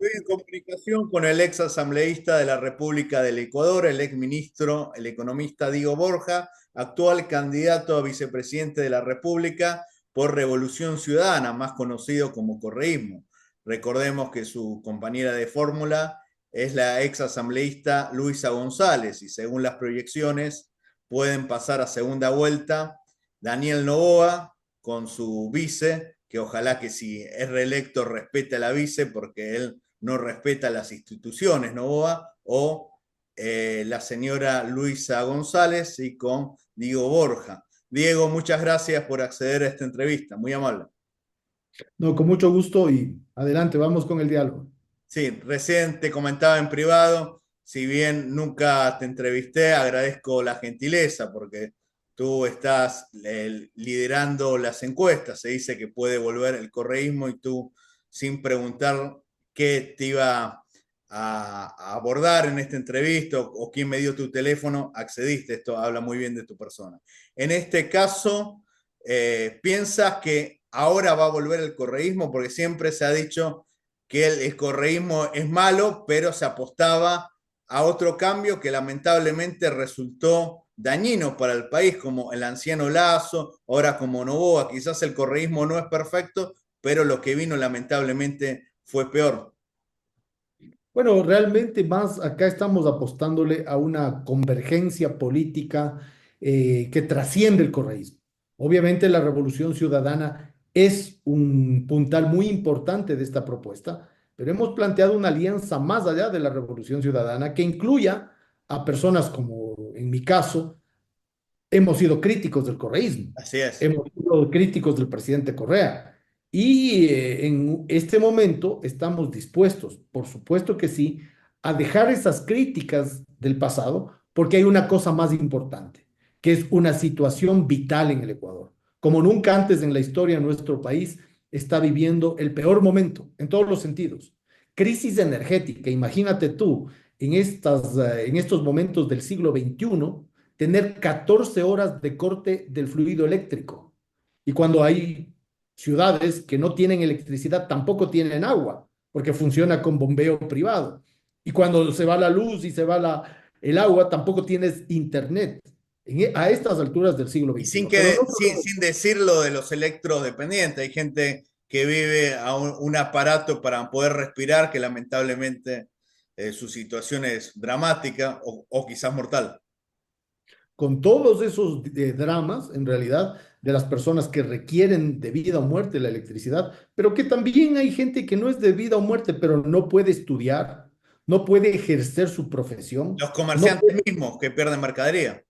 Estoy en comunicación con el ex asambleísta de la República del Ecuador, el ex ministro, el economista Diego Borja, actual candidato a vicepresidente de la República por Revolución Ciudadana, más conocido como correísmo. Recordemos que su compañera de fórmula es la ex asambleísta Luisa González y según las proyecciones pueden pasar a segunda vuelta Daniel Noboa con su vice, que ojalá que si es reelecto respete a la vice porque él no respeta las instituciones, Novoa, o la señora Luisa González y con Diego Borja. Diego, muchas gracias por acceder a esta entrevista, muy amable. No, con mucho gusto y adelante, vamos con el diálogo. Sí, recién te comentaba en privado, si bien nunca te entrevisté, agradezco la gentileza porque tú estás liderando las encuestas. Se dice que puede volver el correísmo y tú, sin preguntar qué te iba a abordar en esta entrevista o quién me dio tu teléfono, accediste. Esto habla muy bien de tu persona. En este caso, ¿piensas que ahora va a volver el correísmo? Porque siempre se ha dicho que el correísmo es malo, pero se apostaba a otro cambio que lamentablemente resultó dañino para el país, como el anciano Lazo, ahora como Noboa. Quizás el correísmo no es perfecto, pero lo que vino lamentablemente fue peor. Bueno, realmente más acá estamos apostándole a una convergencia política que trasciende el correísmo. Obviamente la Revolución Ciudadana es un puntal muy importante de esta propuesta, pero hemos planteado una alianza más allá de la Revolución Ciudadana que incluya a personas como, en mi caso, hemos sido críticos del correísmo, Así es. hemos sido críticos del presidente Correa y en este momento estamos dispuestos, por supuesto que sí, a dejar esas críticas del pasado porque hay una cosa más importante, que es una situación vital en el Ecuador. Como nunca antes en la historia de nuestro país está viviendo el peor momento en todos los sentidos. Crisis energética, imagínate tú, en estos momentos del siglo XXI tener 14 horas de corte del fluido eléctrico. Y cuando hay ciudades que no tienen electricidad, tampoco tienen agua, porque funciona con bombeo privado. Y cuando se va la luz y se va el agua, tampoco tienes internet a estas alturas del siglo Y sin, XXI. Pero no solo sin decir lo de los electrodependientes, hay gente que vive a un aparato para poder respirar que lamentablemente su situación es dramática o quizás mortal. con todos esos dramas, en realidad, de las personas que requieren de vida o muerte la electricidad, pero que también hay gente que no es de vida o muerte, pero no puede estudiar, no puede ejercer su profesión, Los no comerciantes puede, mismos que pierden mercadería.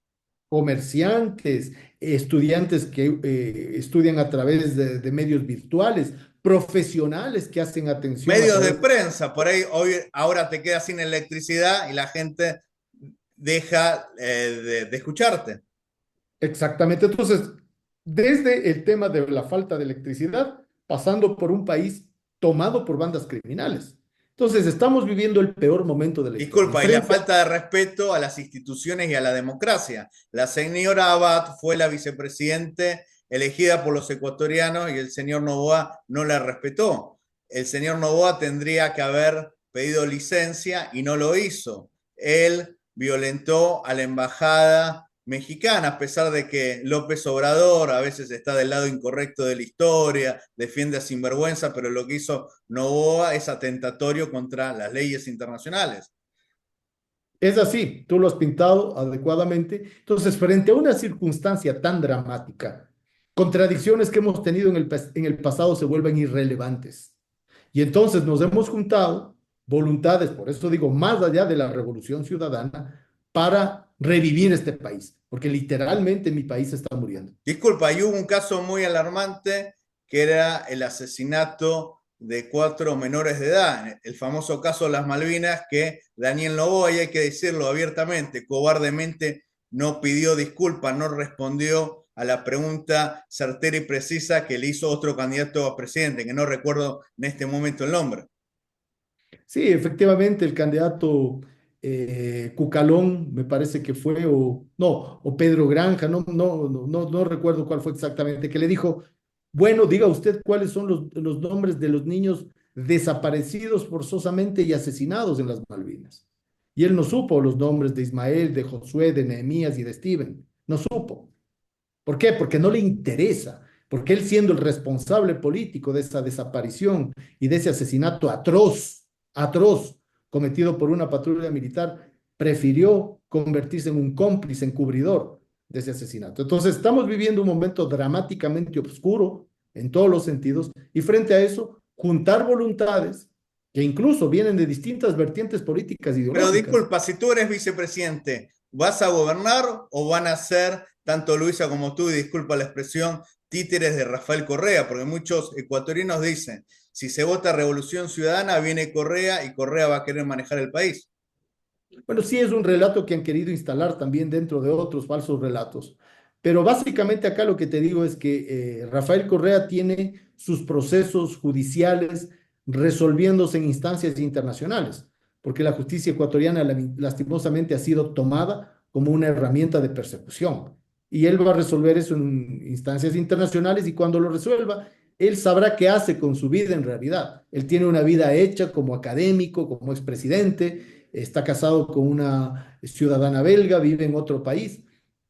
comerciantes, estudiantes que estudian a través de medios virtuales, profesionales que hacen atención a Medios de través. prensa, por ahí hoy, ahora te quedas sin electricidad y la gente deja de escucharte. Exactamente. Entonces, desde el tema de la falta de electricidad, pasando por un país tomado por bandas criminales. Entonces, estamos viviendo el peor momento de la historia. Y Disculpa, y la frente falta de respeto a las instituciones y a la democracia. La señora Abad fue la vicepresidente elegida por los ecuatorianos y el señor Novoa no la respetó. El señor Novoa tendría que haber pedido licencia y no lo hizo. Él violentó a la embajada mexicana, a pesar de que López Obrador a veces está del lado incorrecto de la historia, defiende a sinvergüenza, pero lo que hizo Novoa es atentatorio contra las leyes internacionales. es así, tú lo has pintado adecuadamente. Entonces, frente a una circunstancia tan dramática, contradicciones que hemos tenido en el pasado se vuelven irrelevantes. Y entonces nos hemos juntado voluntades, por eso digo, más allá de la revolución ciudadana, para revivir este país, porque literalmente mi país está muriendo. Disculpa, y hubo un caso muy alarmante que era el asesinato de cuatro menores de edad, el famoso caso de las Malvinas, que Daniel Noboa, y hay que decirlo abiertamente, cobardemente no pidió disculpas, no respondió a la pregunta certera y precisa que le hizo otro candidato a presidente, que no recuerdo en este momento el nombre. Sí, efectivamente, el candidato Cucalón, me parece que fue, o no, o Pedro Granja, no recuerdo cuál fue exactamente, que le dijo, bueno, diga usted cuáles son los nombres de los niños desaparecidos forzosamente y asesinados en las Malvinas. Y él no supo los nombres de Ismael, de Josué, de Nehemías y de Steven. No supo. ¿Por qué? Porque no le interesa. Porque él, siendo el responsable político de esa desaparición y de ese asesinato atroz, atroz, cometido por una patrulla militar, prefirió convertirse en un cómplice encubridor de ese asesinato. Entonces, estamos viviendo un momento dramáticamente oscuro en todos los sentidos, y frente a eso, juntar voluntades que incluso vienen de distintas vertientes políticas e Pero ideológicas. disculpa, si tú eres vicepresidente, ¿vas a gobernar o van a ser tanto Luisa como tú, y disculpa la expresión, títeres de Rafael Correa? Porque muchos ecuatorianos dicen, si se vota Revolución Ciudadana, viene Correa y Correa va a querer manejar el país. Bueno, sí es un relato que han querido instalar también dentro de otros falsos relatos. Pero básicamente acá lo que te digo es que Rafael Correa tiene sus procesos judiciales resolviéndose en instancias internacionales, porque la justicia ecuatoriana lastimosamente ha sido tomada como una herramienta de persecución. Y él va a resolver eso en instancias internacionales, y cuando lo resuelva, él sabrá qué hace con su vida en realidad. Él tiene una vida hecha como académico, como expresidente, está casado con una ciudadana belga, vive en otro país,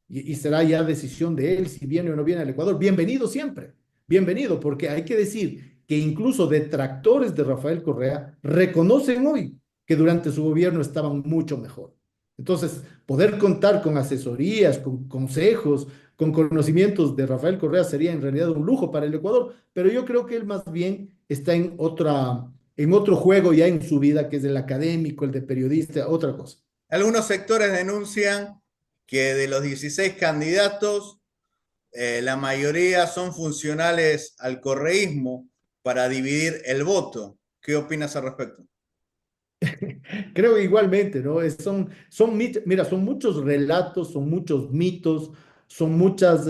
y será ya decisión de él si viene o no viene al Ecuador. Bienvenido siempre, bienvenido, porque hay que decir que incluso detractores de Rafael Correa reconocen hoy que durante su gobierno estaban mucho mejor. Entonces, poder contar con asesorías, con consejos, con conocimientos de Rafael Correa sería en realidad un lujo para el Ecuador, pero yo creo que él más bien está en otro juego ya en su vida, que es el académico, el de periodista, otra cosa. Algunos sectores denuncian que de los 16 candidatos, la mayoría son funcionales al correísmo para dividir el voto. ¿Qué opinas al respecto? Creo igualmente, ¿no? Mira, son muchos relatos, son muchos mitos, son muchas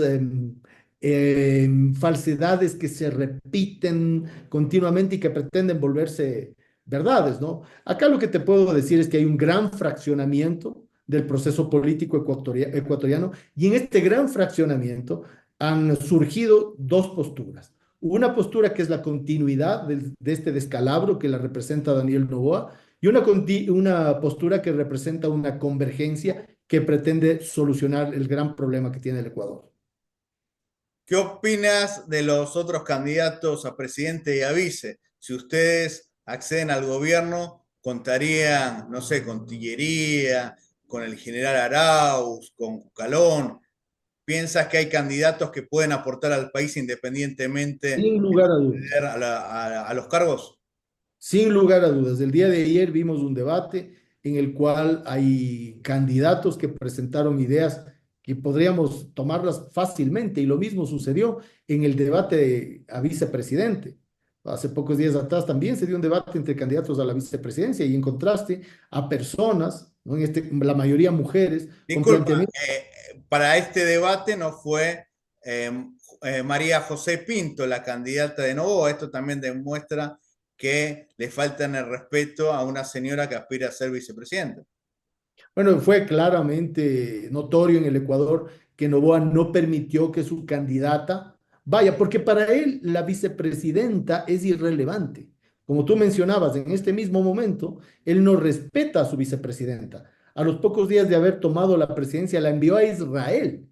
falsedades que se repiten continuamente y que pretenden volverse verdades, ¿no? Acá lo que te puedo decir es que hay un gran fraccionamiento del proceso político ecuatoriano, y en este gran fraccionamiento han surgido dos posturas. Una postura que es la continuidad de este descalabro que la representa Daniel Noboa, y una postura que representa una convergencia que pretende solucionar el gran problema que tiene el Ecuador. ¿Qué opinas de los otros candidatos a presidente y a vice? Si ustedes acceden al gobierno, contarían, no sé, con Tillería, con el general Arauz, con Cucalón. ¿Piensas que hay candidatos que pueden aportar al país independientemente Sin de lugar a dudas. acceder a los cargos? Sin lugar a dudas. El día de ayer vimos un debate en el cual hay candidatos que presentaron ideas que podríamos tomarlas fácilmente, y lo mismo sucedió en el debate a vicepresidente. Hace pocos días atrás también se dio un debate entre candidatos a la vicepresidencia, y encontraste a personas, ¿no? La mayoría mujeres, con Disculpa, planteamientos. para este debate no fue eh, María José Pinto la candidata de Novoa. Esto también demuestra que le faltan el respeto a una señora que aspira a ser vicepresidenta. Bueno, fue claramente notorio en el Ecuador que Noboa no permitió que su candidata vaya, porque para él la vicepresidenta es irrelevante. Como tú mencionabas, en este mismo momento, él no respeta a su vicepresidenta. A los pocos días de haber tomado la presidencia, la envió a Israel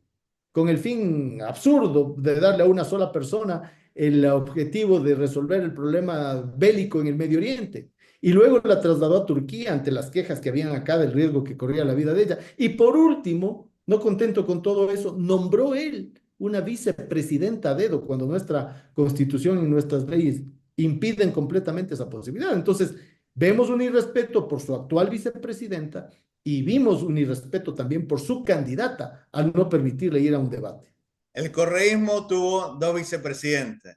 con el fin absurdo de darle a una sola persona el objetivo de resolver el problema bélico en el Medio Oriente. Y luego la trasladó a Turquía ante las quejas que habían acá del riesgo que corría la vida de ella. Y por último, no contento con todo eso, nombró él una vicepresidenta a dedo, cuando nuestra constitución y nuestras leyes impiden completamente esa posibilidad. Entonces, vemos un irrespeto por su actual vicepresidenta, y vimos un irrespeto también por su candidata al no permitirle ir a un debate. El correísmo tuvo dos vicepresidentes,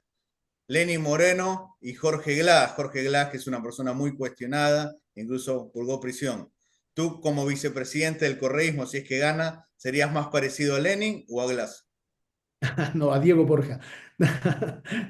Lenín Moreno y Jorge Glass. Jorge Glass, que es una persona muy cuestionada, incluso purgó prisión. Tú, como vicepresidente del correísmo, si es que gana, ¿serías más parecido a Lenin o a Glass? No, a Diego Borja.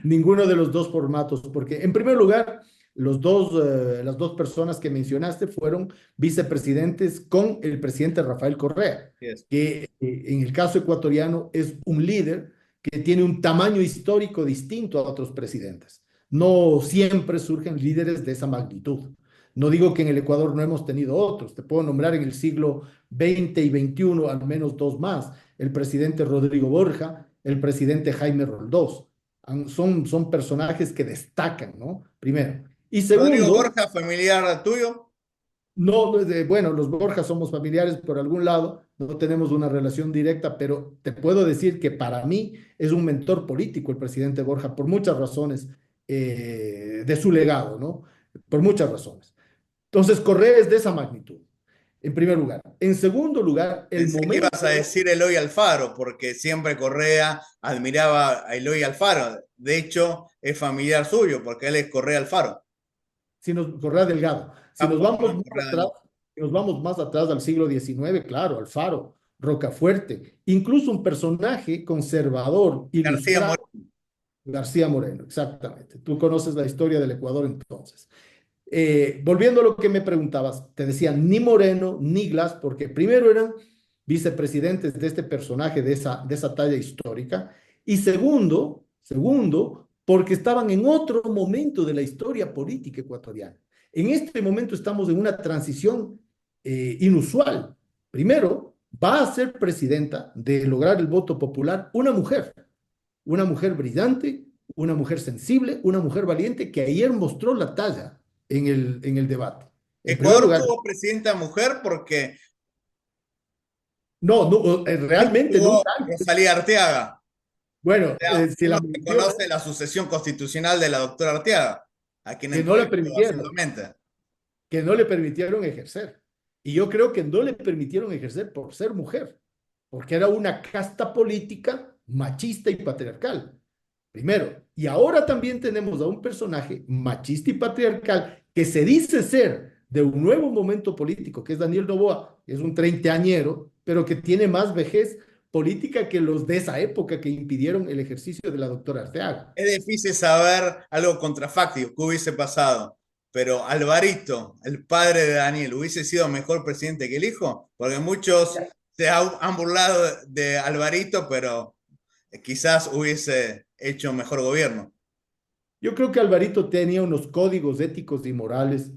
Ninguno de los dos formatos, porque en primer lugar, las dos personas que mencionaste fueron vicepresidentes con el presidente Rafael Correa, Yes. que en el caso ecuatoriano es un líder que tiene un tamaño histórico distinto a otros presidentes. No siempre surgen líderes de esa magnitud. No digo que en el Ecuador no hemos tenido otros, te puedo nombrar en el siglo XX y XXI al menos dos más, el presidente Rodrigo Borja, el presidente Jaime Roldós. Son personajes que destacan, ¿no? Primero. Y Rodrigo segundo, Borja, familiar tuyo. no, bueno, los Borja somos familiares por algún lado, no tenemos una relación directa, pero te puedo decir que para mí es un mentor político el presidente Borja por muchas razones de su legado, ¿no? Por muchas razones. Entonces, Correa es de esa magnitud, en primer lugar. En segundo lugar, el Pensé que ibas a momento, decir Eloy Alfaro, porque siempre Correa admiraba a Eloy Alfaro. De hecho, es familiar suyo, porque él es Correa Alfaro. Correa Delgado, si Ah, nos vamos perdón, más Correa atrás, si nos vamos más atrás al siglo XIX, claro, Alfaro, Rocafuerte, incluso un personaje conservador, García ilustrado. Moreno. García Moreno, exactamente. Tú conoces la historia del Ecuador entonces. Volviendo a lo que me preguntabas, te decía ni Moreno ni Glass, porque primero eran vicepresidentes de este personaje de esa talla histórica, y segundo, porque estaban en otro momento de la historia política ecuatoriana. En este momento estamos en una transición inusual. Primero, va a ser presidenta de lograr el voto popular una mujer brillante, una mujer sensible, una mujer valiente que ayer mostró la talla en el debate. En primer Ecuador lugar, tuvo presidenta mujer porque no, realmente tuvo nunca antes. Rosalía Arteaga. Bueno, Sea, si la uno que menciona, conoce la sucesión constitucional de la doctora Arteaga, a quien que no le entrevistó permitieron, asiduamente. que no le permitieron ejercer. Y yo creo que no le permitieron ejercer por ser mujer, porque era una casta política machista y patriarcal. Primero. Y ahora también tenemos a un personaje machista y patriarcal que se dice ser de un nuevo momento político, que es Daniel Noboa, que es un treintañero, pero que tiene más vejez política que los de esa época que impidieron el ejercicio de la doctora Arteaga. Es difícil saber algo contrafáctico que hubiese pasado, pero Alvarito, el padre de Daniel, ¿hubiese sido mejor presidente que el hijo? Porque muchos han burlado de Alvarito, pero quizás hubiese hecho mejor gobierno. Yo creo que Alvarito tenía unos códigos éticos y morales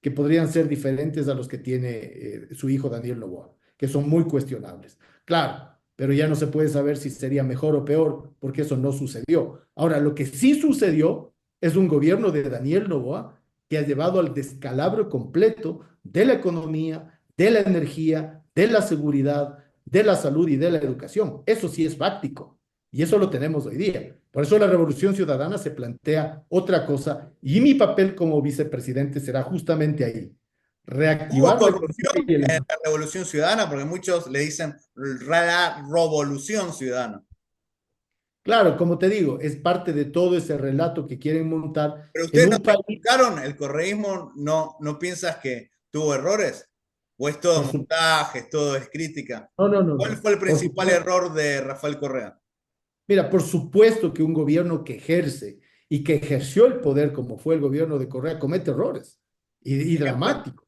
que podrían ser diferentes a los que tiene su hijo Daniel Noboa, que son muy cuestionables. Claro, pero ya no se puede saber si sería mejor o peor, porque eso no sucedió. Ahora, lo que sí sucedió es un gobierno de Daniel Noboa que ha llevado al descalabro completo de la economía, de la energía, de la seguridad, de la salud y de la educación. Eso sí es fáctico. Y eso lo tenemos hoy día. Por eso la Revolución Ciudadana se plantea otra cosa y mi papel como vicepresidente será justamente ahí, ¿Hubo reactivar la economía corrupción y el en empleo. la Revolución Ciudadana? Porque muchos le dicen la Revolución Ciudadana. Claro, como te digo, es parte de todo ese relato que quieren montar Pero en ustedes no un se país, equivocaron, el correísmo no piensas que tuvo errores, o es todo por su... montaje, es todo es crítica. No, no, no, ¿Cuál no. fue el Por principal supuesto. error de Rafael Correa? Mira, por supuesto que un gobierno que ejerce y que ejerció el poder como fue el gobierno de Correa comete errores y Ejemplo, dramáticos.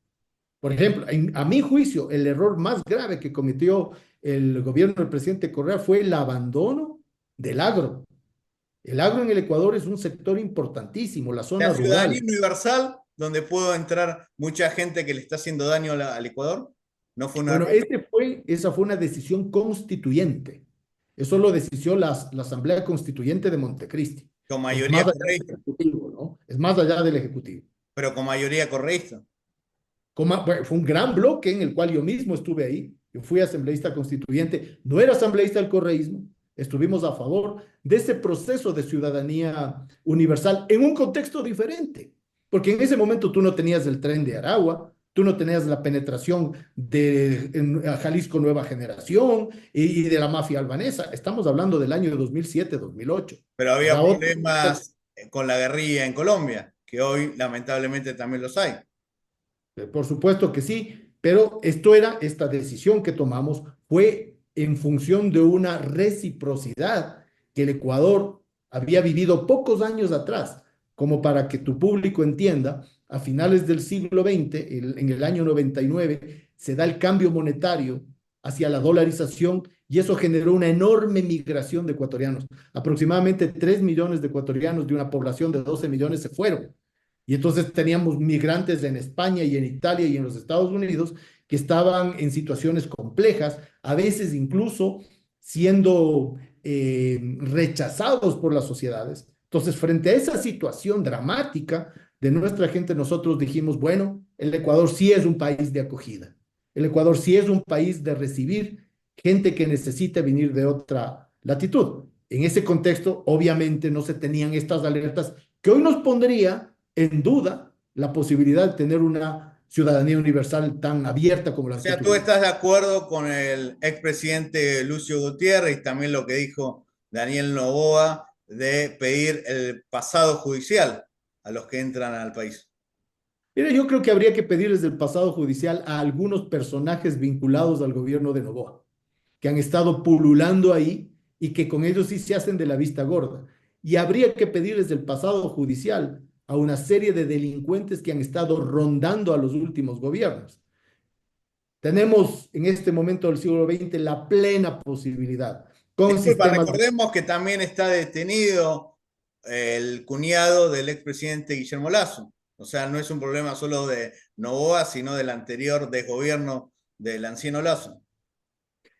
Por ejemplo, a mi juicio, el error más grave que cometió el gobierno del presidente Correa fue el abandono del agro. El agro en el Ecuador es un sector importantísimo, la la zona ciudadanía rural. universal, donde pudo entrar mucha gente que le está haciendo daño al Ecuador, no fue un Bueno, error esa fue una decisión constituyente. Eso lo decidió la Asamblea Constituyente de Montecristi. con Es mayoría más allá del correísta, Ejecutivo, ¿no? Es más allá del Ejecutivo. pero con mayoría correísta. Bueno, fue un gran bloque en el cual yo mismo estuve ahí. Yo fui asambleísta constituyente, no era asambleísta del correísmo. Estuvimos a favor de ese proceso de ciudadanía universal en un contexto diferente, porque en ese momento tú no tenías el tren de Aragua, tú no tenías la penetración a Jalisco Nueva Generación y de la mafia albanesa. Estamos hablando del año 2007-2008. Pero había Era otro. problemas con la guerrilla en Colombia, que hoy lamentablemente también los hay. Por supuesto que sí, pero esta decisión que tomamos fue en función de una reciprocidad que el Ecuador había vivido pocos años atrás, como para que tu público entienda, a finales del siglo XX, en el año 99, se da el cambio monetario hacia la dolarización y eso generó una enorme migración de ecuatorianos. Aproximadamente 3 millones de ecuatorianos de una población de 12 millones se fueron. Y entonces teníamos migrantes en España y en Italia y en los Estados Unidos que estaban en situaciones complejas, a veces incluso siendo rechazados por las sociedades. Entonces, frente a esa situación dramática de nuestra gente, nosotros dijimos, bueno, el Ecuador sí es un país de acogida. El Ecuador sí es un país de recibir gente que necesita venir de otra latitud. En ese contexto, obviamente, no se tenían estas alertas que hoy nos pondría en duda la posibilidad de tener una ciudadanía universal tan abierta como O la que sea, ¿tú tuvimos. estás de acuerdo con el expresidente Lucio Gutiérrez y también lo que dijo Daniel Noboa de pedir el pasado judicial a los que entran al país? Mira, yo creo que habría que pedirles el pasado judicial a algunos personajes vinculados al gobierno de Noboa, que han estado pululando ahí y que con ellos sí se hacen de la vista gorda. Y habría que pedirles el pasado judicial a una serie de delincuentes que han estado rondando a los últimos gobiernos. Tenemos en este momento del siglo XX la plena posibilidad, con Disculpa, sistemas. recordemos que también está detenido el cuñado del expresidente Guillermo Lasso. O sea, no es un problema solo de Noboa, sino del anterior desgobierno del anciano Lasso.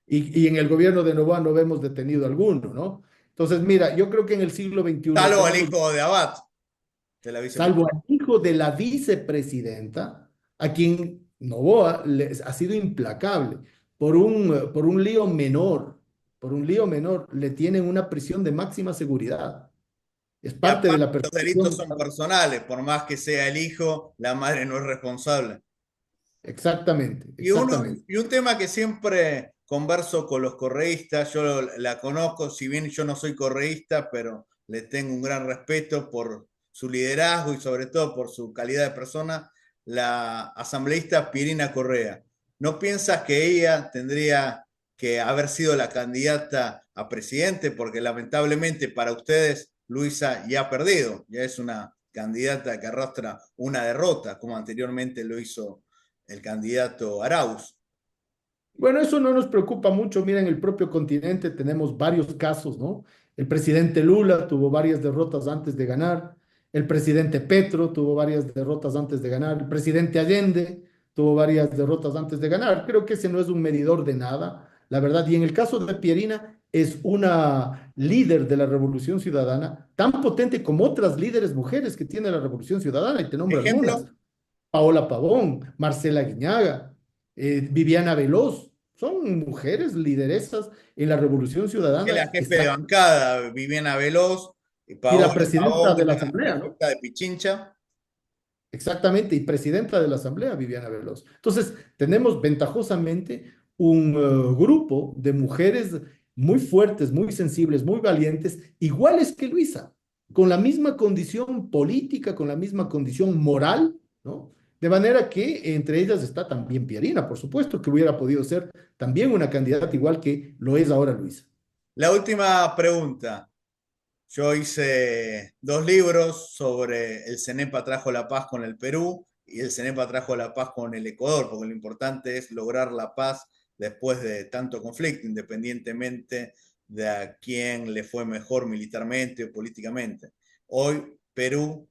Y en el gobierno de Novoa no vemos detenido alguno, ¿no? Entonces, mira, yo creo que en el siglo XXI Salvo el tenemos, hijo de Abad, de la salvo vicepresidenta. al hijo de la vicepresidenta, a quien Novoa ha sido implacable por un lío menor, por un lío menor, le tienen una prisión de máxima seguridad. Es Y parte de aparte, la los delitos persecución. son personales, por más que sea el hijo, la madre no es responsable. Exactamente, exactamente. Y un tema que siempre converso con los correístas, yo la conozco, si bien yo no soy correísta, pero le tengo un gran respeto por su liderazgo y sobre todo por su calidad de persona, la asambleísta Pirina Correa. ¿No piensas que ella tendría que haber sido la candidata a presidente? Porque lamentablemente para ustedes Luisa ya ha perdido, ya es una candidata que arrastra una derrota, como anteriormente lo hizo el candidato Arauz. Bueno, eso no nos preocupa mucho. Mira, en el propio continente tenemos varios casos, ¿no? El presidente Lula tuvo varias derrotas antes de ganar. El presidente Petro tuvo varias derrotas antes de ganar. El presidente Allende tuvo varias derrotas antes de ganar. Creo que ese no es un medidor de nada, la verdad. Y en el caso de Pierina, es una líder de la Revolución Ciudadana, tan potente como otras líderes mujeres que tiene la Revolución Ciudadana, y te nombro algunas. Ejemplo, Paola Pavón, Marcela Guiñaga, Viviana Veloz, son mujeres lideresas en la Revolución que la Ciudadana que jefe de están, bancada, Viviana Veloz, y y la Paola presidenta Pavón, de la una Asamblea, ¿no? perfecta de Pichincha. Exactamente, y presidenta de la Asamblea, Viviana Veloz. Entonces, tenemos ventajosamente un grupo de mujeres muy fuertes, muy sensibles, muy valientes, iguales que Luisa, con la misma condición política, con la misma condición moral, ¿no? De manera que entre ellas está también Pierina, por supuesto, que hubiera podido ser también una candidata igual que lo es ahora Luisa. La última pregunta. Yo hice dos libros sobre el CENEPA trajo la paz con el Perú y el CENEPA trajo la paz con el Ecuador, porque lo importante es lograr la paz después de tanto conflicto, independientemente de a quién le fue mejor militarmente o políticamente. Hoy Perú,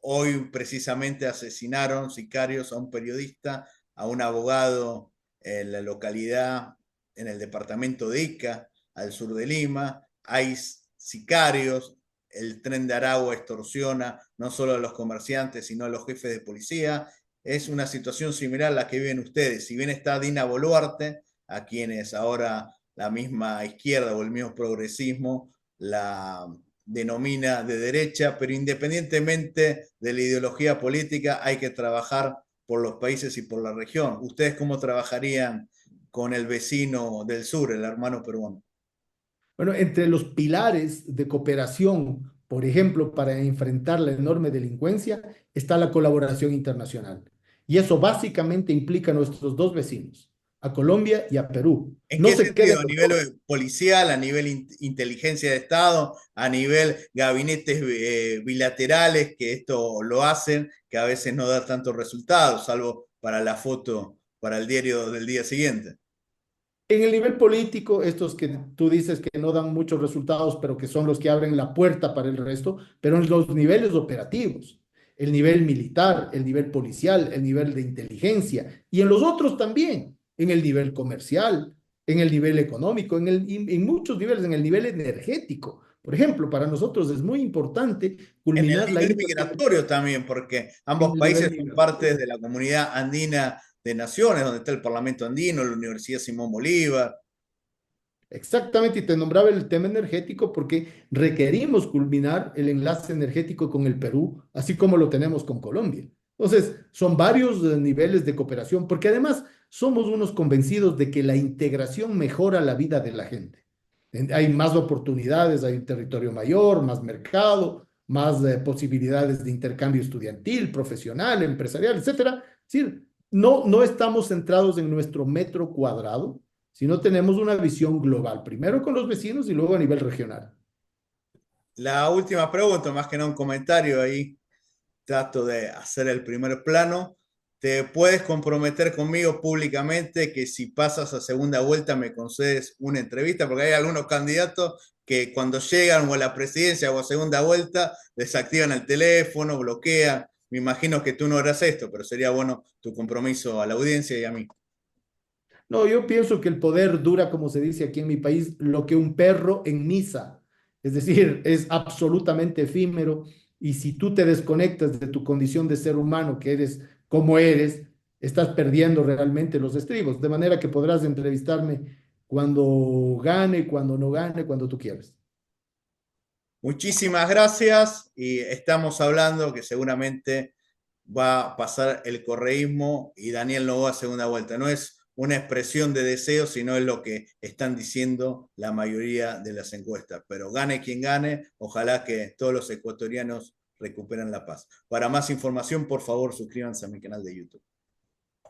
hoy precisamente asesinaron sicarios a un periodista, a un abogado en la localidad, en el departamento de Ica, al sur de Lima. Hay sicarios, el tren de Aragua extorsiona no solo a los comerciantes, sino a los jefes de policía. Es una situación similar a la que viven ustedes. Si bien está Dina Boluarte, a quienes ahora la misma izquierda o el mismo progresismo la denomina de derecha, pero independientemente de la ideología política, hay que trabajar por los países y por la región. ¿Ustedes cómo trabajarían con el vecino del sur, el hermano peruano? Bueno, entre los pilares de cooperación, por ejemplo, para enfrentar la enorme delincuencia, está la colaboración internacional. Y eso básicamente implica a nuestros dos vecinos, a Colombia y a Perú. ¿En No qué se queden sentido? ¿A los nivel dos. policial, a nivel inteligencia de Estado, a nivel gabinetes bilaterales que esto lo hacen, que a veces no da tantos resultados, salvo para la foto, para el diario del día siguiente? En el nivel político, estos que tú dices que no dan muchos resultados, pero que son los que abren la puerta para el resto, pero en los niveles operativos, el nivel militar, el nivel policial, el nivel de inteligencia, y en los otros también, en el nivel comercial, en el nivel económico, en muchos niveles, en el nivel energético. Por ejemplo, para nosotros es muy importante En el culminar la nivel infraestructura migratorio también, porque en ambos el nivel países son partes migratorio. de la comunidad andina de naciones, donde está el Parlamento andino, la Universidad Simón Bolívar. Exactamente, y te nombraba el tema energético porque requerimos culminar el enlace energético con el Perú, así como lo tenemos con Colombia. Entonces, son varios niveles de cooperación, porque además somos unos convencidos de que la integración mejora la vida de la gente. Hay más oportunidades, hay un territorio mayor, más mercado, más posibilidades de intercambio estudiantil, profesional, empresarial, etcétera. Es decir, no estamos centrados en nuestro metro cuadrado, si no tenemos una visión global, primero con los vecinos y luego a nivel regional. La última pregunta, más que nada un comentario ahí, trato de hacer el primer plano. ¿Te puedes comprometer conmigo públicamente que si pasas a segunda vuelta me concedes una entrevista? Porque hay algunos candidatos que cuando llegan o a la presidencia o a segunda vuelta desactivan el teléfono, bloquean. Me imagino que tú no harás esto, pero sería bueno tu compromiso a la audiencia y a mí. No, yo pienso que el poder dura, como se dice aquí en mi país, lo que un perro en misa. Es decir, es absolutamente efímero y si tú te desconectas de tu condición de ser humano, que eres como eres, estás perdiendo realmente los estribos. De manera que podrás entrevistarme cuando gane, cuando no gane, cuando tú quieras. Muchísimas gracias y estamos hablando que seguramente va a pasar el correísmo y Daniel no va a segunda vuelta. No es una expresión de deseo, sino es lo que están diciendo la mayoría de las encuestas. Pero gane quien gane, ojalá que todos los ecuatorianos recuperen la paz. Para más información, por favor, suscríbanse a mi canal de YouTube.